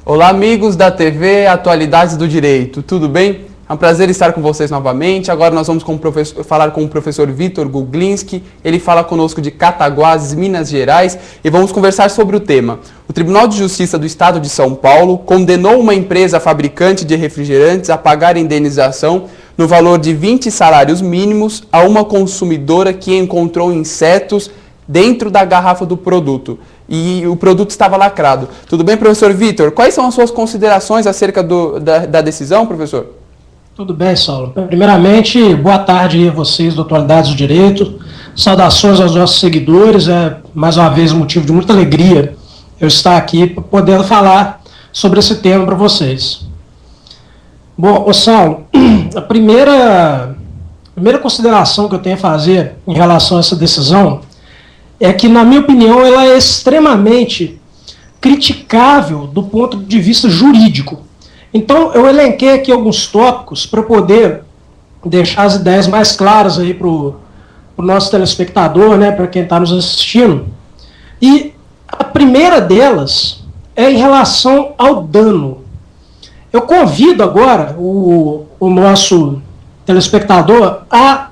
Olá, amigos da TV Atualidades do Direito, tudo bem? É um prazer estar com vocês novamente. Agora nós vamos falar com o professor Vitor Guglinski. Ele fala conosco de Cataguases, Minas Gerais, e vamos conversar sobre o tema. O Tribunal de Justiça do Estado de São Paulo condenou uma empresa fabricante de refrigerantes a pagar indenização no valor de 20 salários mínimos a uma consumidora que encontrou insetos dentro da garrafa do produto. E o produto estava lacrado. Tudo bem, professor Vitor? Quais são as suas considerações acerca da decisão, professor? Tudo bem, Saulo. Primeiramente, boa tarde a vocês do Atualidades do Direito. Saudações aos nossos seguidores. É, mais uma vez, um motivo de muita alegria eu estar aqui podendo falar sobre esse tema para vocês. Bom, Saulo, a primeira consideração que eu tenho a fazer em relação a essa decisão é que, na minha opinião, ela é extremamente criticável do ponto de vista jurídico. Então, eu elenquei aqui alguns tópicos para poder deixar as ideias mais claras aí para o nosso telespectador, né, para quem está nos assistindo. E a primeira delas é em relação ao dano. Eu convido agora o nosso telespectador a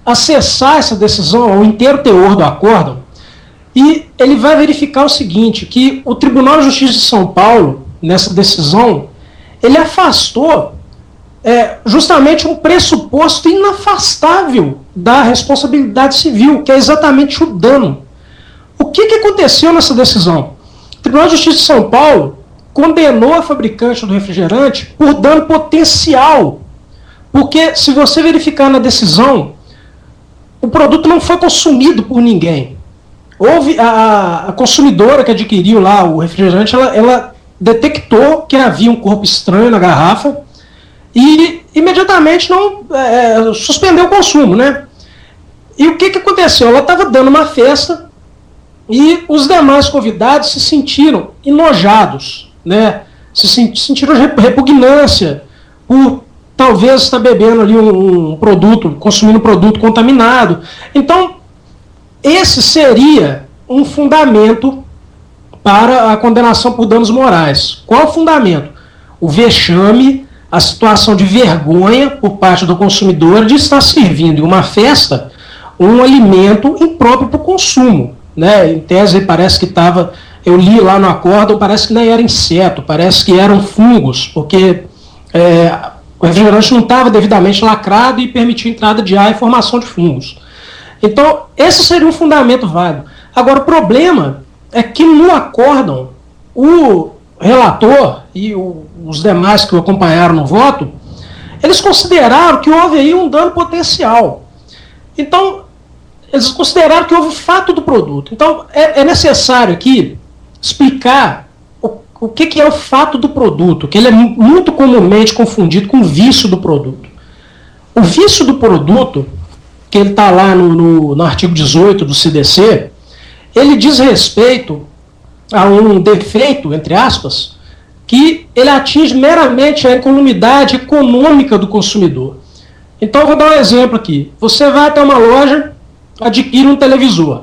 acessar essa decisão, ao inteiro teor do acórdão, e ele vai verificar o seguinte, que o Tribunal de Justiça de São Paulo, nessa decisão, ele afastou justamente um pressuposto inafastável da responsabilidade civil, que é exatamente o dano. O que aconteceu nessa decisão? O Tribunal de Justiça de São Paulo condenou a fabricante do refrigerante por dano potencial, porque se você verificar na decisão, o produto não foi consumido por ninguém. Houve a consumidora que adquiriu lá o refrigerante, ela detectou que havia um corpo estranho na garrafa e imediatamente suspendeu o consumo, né? E o que aconteceu? Ela estava dando uma festa e os demais convidados se sentiram enojados, né? Sentiram repugnância por talvez estar bebendo ali um produto, consumindo um produto contaminado. Então, esse seria um fundamento para a condenação por danos morais. Qual o fundamento? O vexame, a situação de vergonha por parte do consumidor de estar servindo em uma festa um alimento impróprio para o consumo. Né? Em tese, parece que estava, eu li lá no acórdão, parece que nem era inseto, parece que eram fungos, porque o refrigerante não estava devidamente lacrado e permitia entrada de ar e formação de fungos. Então, esse seria um fundamento válido. Agora, o problema é que no acórdão, o relator e os demais que o acompanharam no voto, eles consideraram que houve aí um dano potencial. Então, eles consideraram que houve fato do produto. Então, é necessário aqui explicar o que é o fato do produto, que ele é muito comumente confundido com o vício do produto. O vício do produto, que ele está lá no artigo 18 do CDC, ele diz respeito a um defeito, entre aspas, que ele atinge meramente a incolumidade econômica do consumidor. Então, eu vou dar um exemplo aqui. Você vai até uma loja, adquire um televisor.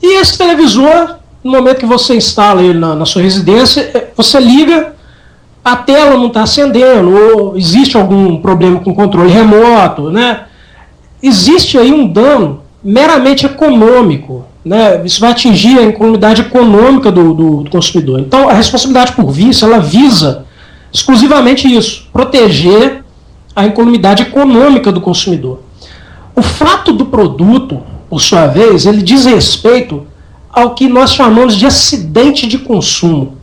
E esse televisor, no momento que você instala ele na sua residência, você liga, a tela não está acendendo, ou existe algum problema com o controle remoto, né? Existe aí um dano meramente econômico, né? Isso vai atingir a incolumidade econômica do consumidor. Então, a responsabilidade por vício, ela visa exclusivamente isso, proteger a incolumidade econômica do consumidor. O fato do produto, por sua vez, ele diz respeito ao que nós chamamos de acidente de consumo.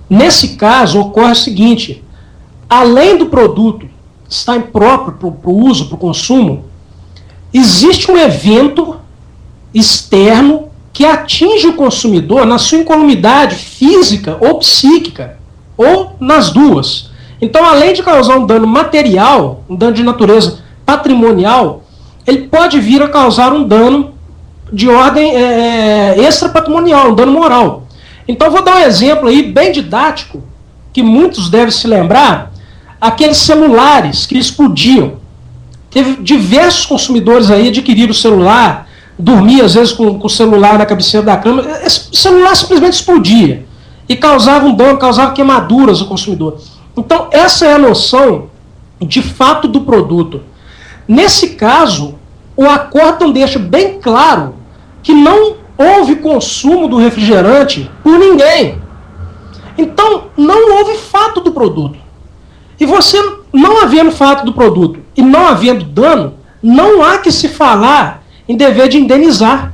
Nesse caso, ocorre o seguinte, além do produto estar impróprio para o uso, para o consumo, existe um evento externo que atinge o consumidor na sua incolumidade física ou psíquica, ou nas duas. Então, além de causar um dano material, um dano de natureza patrimonial, ele pode vir a causar um dano de ordem extrapatrimonial, um dano moral. Então, vou dar um exemplo aí bem didático, que muitos devem se lembrar, aqueles celulares que explodiam. Teve diversos consumidores aí adquiriram o celular, dormia às vezes com o celular na cabeceira da cama, esse celular simplesmente explodia. e causava um dano, causava queimaduras ao consumidor. Então, essa é a noção de fato do produto. Nesse caso, o acórdão deixa bem claro que não houve consumo do refrigerante por ninguém. Então, não houve fato do produto. E você, não havendo fato do produto e não havendo dano, não há que se falar em dever de indenizar.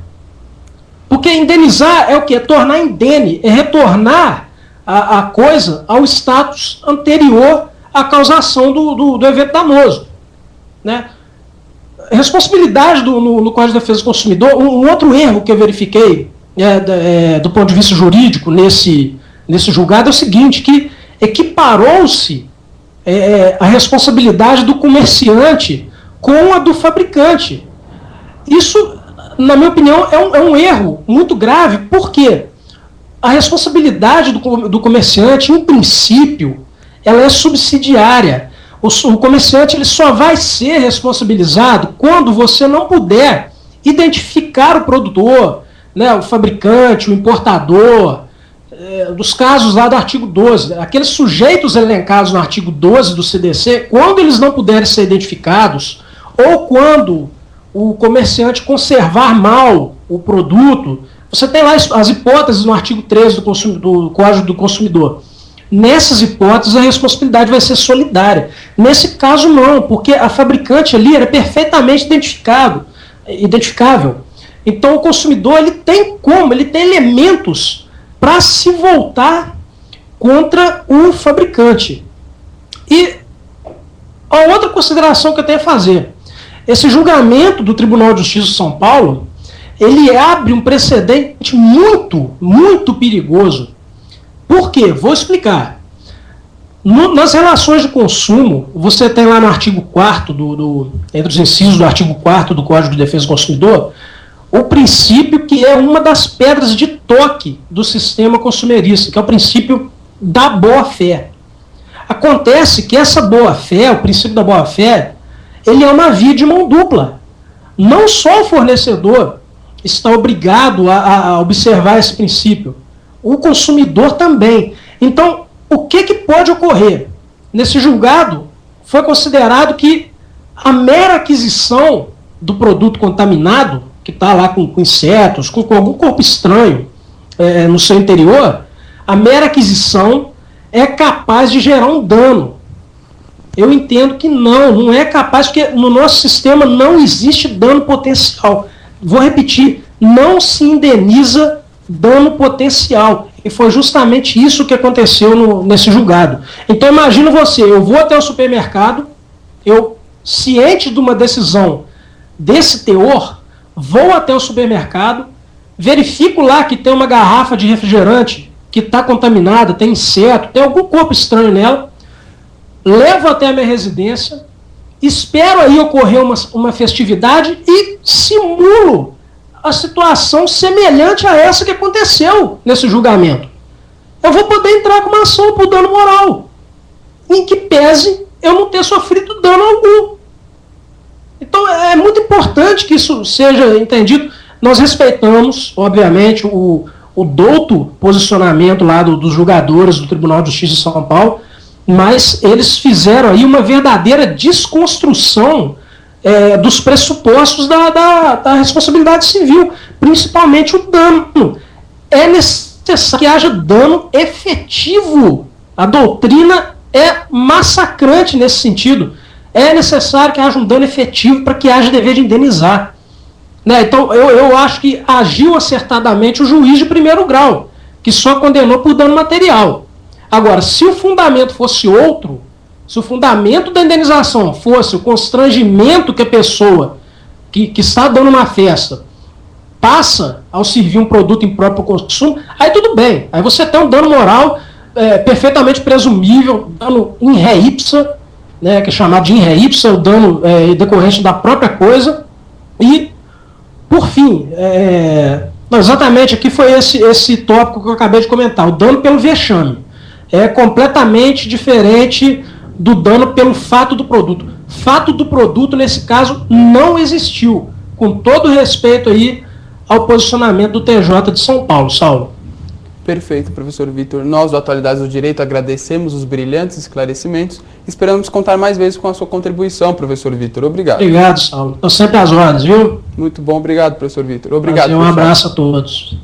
Porque indenizar é o quê? É tornar indene, é retornar a coisa ao status anterior à causação do evento danoso. Né? Responsabilidade no Código de Defesa do Consumidor, um outro erro que eu verifiquei do ponto de vista jurídico nesse julgado é o seguinte, que equiparou-se a responsabilidade do comerciante com a do fabricante. Isso, na minha opinião, é um erro muito grave, porque a responsabilidade do comerciante, em princípio, ela é subsidiária. O comerciante ele só vai ser responsabilizado quando você não puder identificar o produtor, né, o fabricante, o importador, dos casos lá do artigo 12. Aqueles sujeitos elencados no artigo 12 do CDC, quando eles não puderem ser identificados, ou quando o comerciante conservar mal o produto, você tem lá as hipóteses no artigo 13 do Código do Consumidor. Nessas hipóteses, a responsabilidade vai ser solidária. Nesse caso, não, porque a fabricante ali era perfeitamente identificável. Então, o consumidor ele tem elementos para se voltar contra o fabricante. E a outra consideração que eu tenho a fazer, esse julgamento do Tribunal de Justiça de São Paulo, ele abre um precedente muito, muito perigoso. Por quê? Vou explicar. Nas relações de consumo, você tem lá no artigo 4º, entre os incisos do artigo 4º do Código de Defesa do Consumidor, o princípio que é uma das pedras de toque do sistema consumerista, que é o princípio da boa-fé. Acontece que essa boa-fé, o princípio da boa-fé, ele é uma via de mão dupla. Não só o fornecedor está obrigado a observar esse princípio, o consumidor também. Então, o que pode ocorrer? Nesse julgado, foi considerado que a mera aquisição do produto contaminado, que está lá com insetos, com algum corpo estranho no seu interior, a mera aquisição é capaz de gerar um dano. Eu entendo que não é capaz, porque no nosso sistema não existe dano potencial. Vou repetir, não se indeniza dano potencial. E foi justamente isso que aconteceu nesse julgado. Então imagina você, eu vou até o supermercado, eu, ciente de uma decisão desse teor, vou até o supermercado, verifico lá que tem uma garrafa de refrigerante que está contaminada, tem inseto, tem algum corpo estranho nela, levo até a minha residência, espero aí ocorrer uma festividade e simulo a situação semelhante a essa que aconteceu nesse julgamento. Eu vou poder entrar com uma ação por dano moral, em que pese eu não ter sofrido dano algum. Então é muito importante que isso seja entendido. Nós respeitamos, obviamente, o douto posicionamento lá dos julgadores do Tribunal de Justiça de São Paulo, mas eles fizeram aí uma verdadeira desconstrução dos pressupostos da responsabilidade civil, principalmente o dano. É necessário que haja dano efetivo. A doutrina é massacrante nesse sentido. É necessário que haja um dano efetivo para que haja dever de indenizar. Né? Então, eu acho que agiu acertadamente o juiz de primeiro grau, que só condenou por dano material. Agora, se o fundamento fosse outro, se o fundamento da indenização fosse o constrangimento que a pessoa que está dando uma festa passa ao servir um produto impróprio para o consumo, aí tudo bem. Aí você tem um dano moral perfeitamente presumível, dano in re ipsa, né, que é chamado de in re ipsa, o dano decorrente da própria coisa. E, por fim, exatamente aqui foi esse tópico que eu acabei de comentar, o dano pelo vexame. É completamente diferente do dano pelo fato do produto. Fato do produto, nesse caso, não existiu. Com todo respeito aí ao posicionamento do TJ de São Paulo, Saulo. Perfeito, professor Vitor. Nós, do Atualidades do Direito, agradecemos os brilhantes esclarecimentos. Esperamos contar mais vezes com a sua contribuição, professor Vitor. Obrigado. Obrigado, Saulo. Estou sempre às ordens, viu? Muito bom, obrigado, professor Vitor. Obrigado. Um abraço a todos.